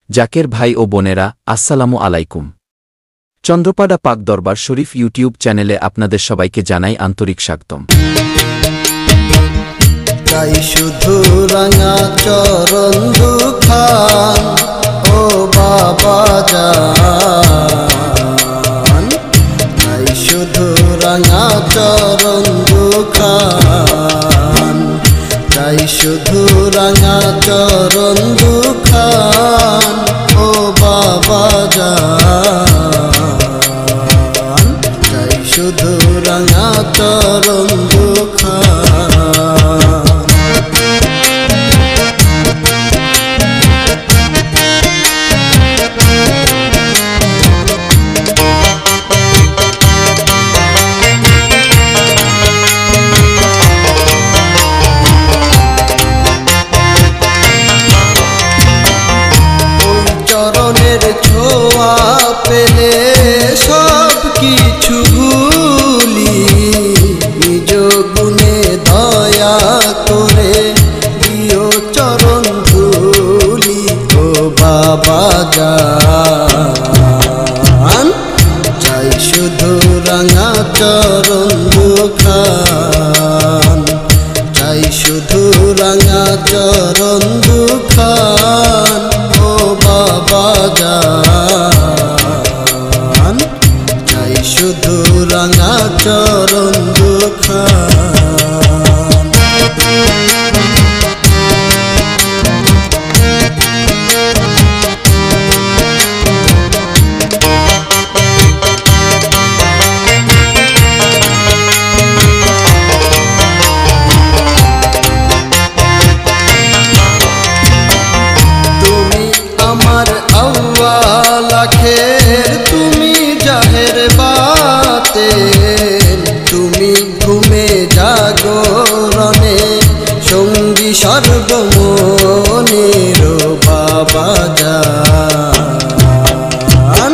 জাকের ভাই ও বোনেরা, আসসালামু আলাইকুম। চন্দ্রপাড়া পাক দরবার শরীফ ইউটিউব চ্যানেলে আপনাদের সবাইকে জানাই আন্তরিক স্বাগতম। তাই শুধু রাঙা চরণ দুখান ও বাবা জান, তাই শুধু রাঙা চরণ দুখান, তাই শুধু রাঙা চরণ দুখান ও বাবা জান, তাই শুধু রাঙা চরণ দুখান। ছোঁয়া পেলে সব কিছু ভুলি, নিজ গুণে দয়া করে দিও চরণ ধুলি ও বাবা জান, চাই শুধু রাঙা চরণ দুখান, চাই শুধু রাঙা চরণ দুখান ও বাবা জান, চাই শুধু রাঙা চরণ দুখান। লাখের তুমি জাহের বাতে, তুমি ঘুমে জাগরণে সঙ্গী সর্বমনের বাবা জান,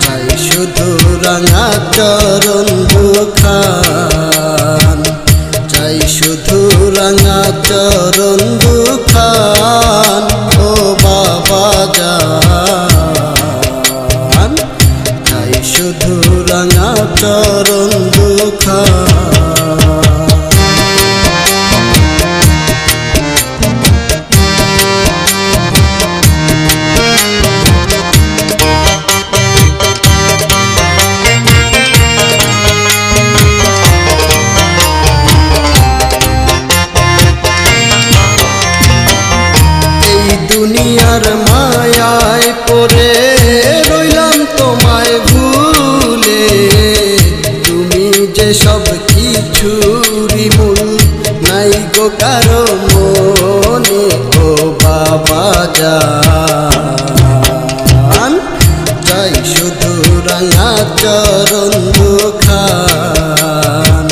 চাই শুধু রাঙা চরণ দুখান, চাই শুধু রাঙা চরণ দুখান ও বাবা জান, চাই শুধু রাঙা চরণ দুখান। এই দুনিয়ার মায়ায় পড়ে রইলাম তোমায় ভুলে, তুমি যে সব কিছুরই মূল, নাই গো কারো মনে ও বাবা জান, চাই শুধু রাঙা চরণ দুখান,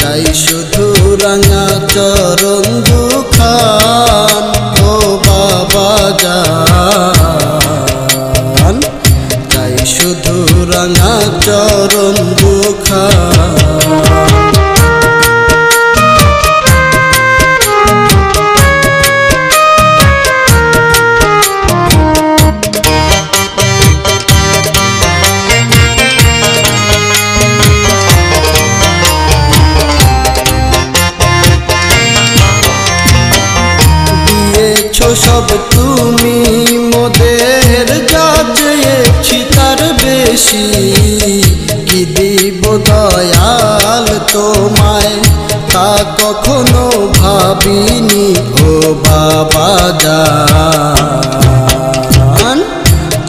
চাই শুধু রাঙা চরণ দুখান ও বাবা জান, চাই শুধু রাঙা চরণ দুখান। সব তুমি মোদের যা চেয়েছি তার বেশি, কি দিব দয়াল তোমায় তা কখনো ভাবিনি ও বাবা জান,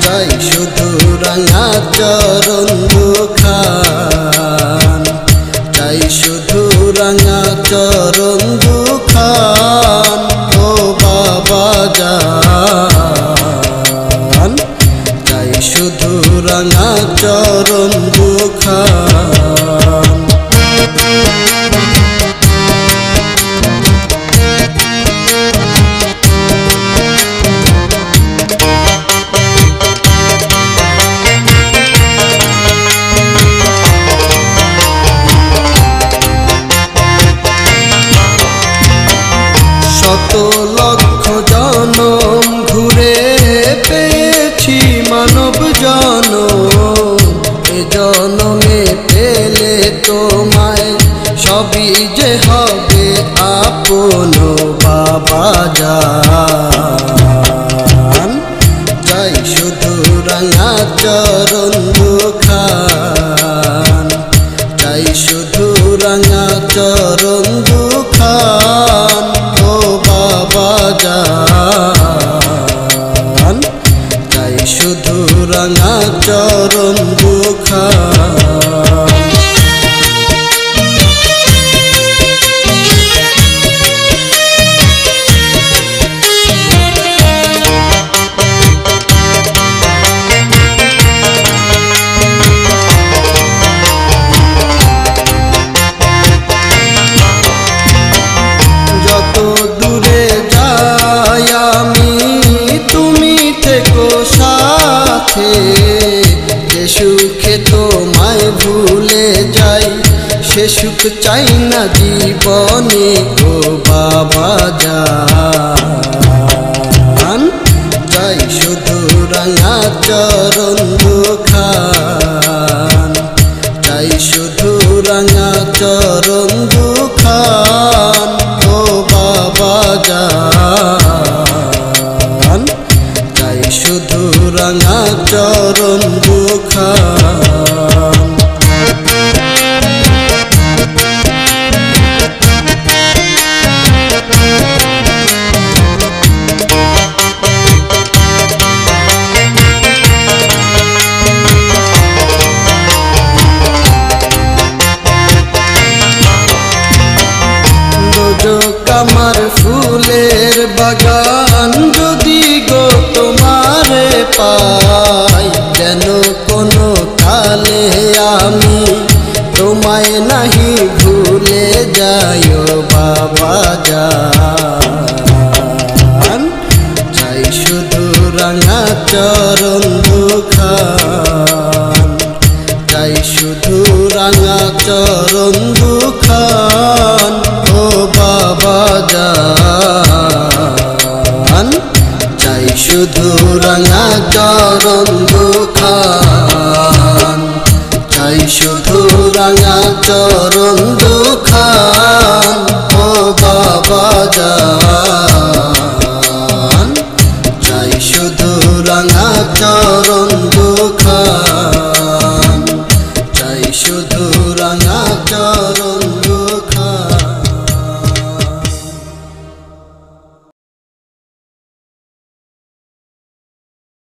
চাই শুধু রাঙা চরণ দুখান, চাই শুধু রাঙা চরণ দুখান ও বাবা জান, চাই শুধু রাঙা চরণ দুখান। যে হবে আপন বাবা জান, চাই শুধু রাঙা চরণ দুখান, চাই শুধু রাঙা চরণ দুখান ও বাবা জান, চাই শুধু রাঙা চরণ দুখান। দূরে যাই আমি তুমি থেকো সাথে, যে সুখে তোমায় ভুলে যাই সে সুখ চাই না জীবনে ও বাবা জান, চাই শুধু রাঙা চরণ দুখান, চাই শুধু রাঙা চরণ দুখান ও বাবা জান, চাই শুধু রাঙা চরণ দুখান। আমার ফুলের বাগান যদি গো তোমারে পাই, যেন কোনো কালে আমি তোমায় নাহি ভুলে যাই ও বাবা জান, চাই শুধু রাঙা চরণ দুখান, চাই শুধু রাঙা চরণ দুখান ও বাবা জান, চাই শুধু রাঙা চরণ দুখান, চাই শুধু রাঙা চরণ দুখান ও বাবা জান, চাই শুধু রাঙা চরণ